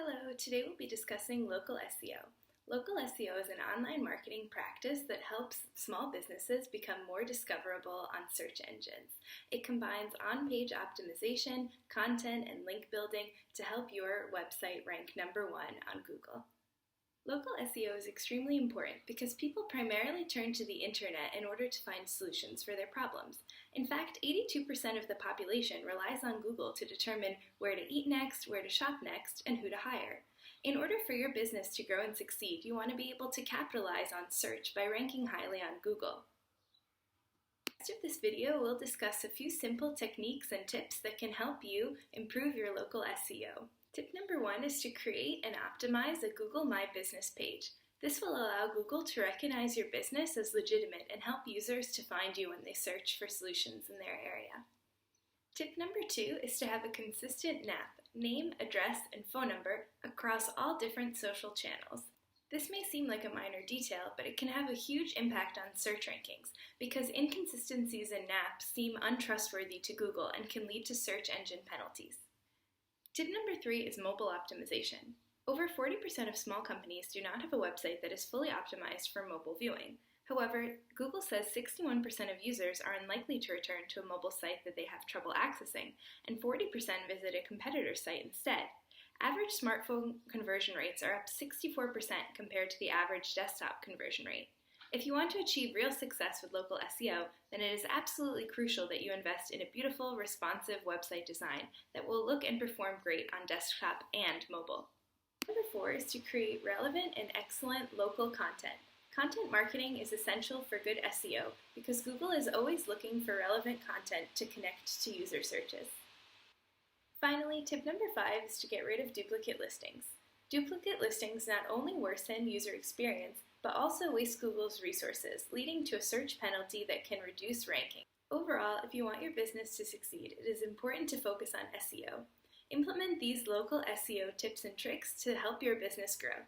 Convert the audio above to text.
Hello, today we'll be discussing local SEO. Local SEO is an online marketing practice that helps small businesses become more discoverable on search engines. It combines on-page optimization, content, and link building to help your website rank #1 on Google. Local SEO is extremely important because people primarily turn to the internet in order to find solutions for their problems. In fact, 82% of the population relies on Google to determine where to eat next, where to shop next, and who to hire. In order for your business to grow and succeed, you want to be able to capitalize on search by ranking highly on Google. In the rest of this video, we'll discuss a few simple techniques and tips that can help you improve your local SEO. Tip number 1 is to create and optimize a Google My Business page. This will allow Google to recognize your business as legitimate and help users to find you when they search for solutions in their area. Tip number 2 is to have a consistent name, address, and phone number across all different social channels. This may seem like a minor detail, but it can have a huge impact on search rankings because inconsistencies in NAP seem untrustworthy to Google and can lead to search engine penalties. Tip number 3 is mobile optimization. Over 40% of small companies do not have a website that is fully optimized for mobile viewing. However, Google says 61% of users are unlikely to return to a mobile site that they have trouble accessing, and 40% visit a competitor's site instead. Average smartphone conversion rates are up 64% compared to the average desktop conversion rate. If you want to achieve real success with local SEO, then it is absolutely crucial that you invest in a beautiful, responsive website design that will look and perform great on desktop and mobile. Number 4 is to create relevant and excellent local content. Content marketing is essential for good SEO because Google is always looking for relevant content to connect to user searches. Finally, tip number 5 is to get rid of duplicate listings. Duplicate listings not only worsen user experience, but also waste Google's resources, leading to a search penalty that can reduce ranking. Overall, if you want your business to succeed, it is important to focus on SEO. Implement these local SEO tips and tricks to help your business grow.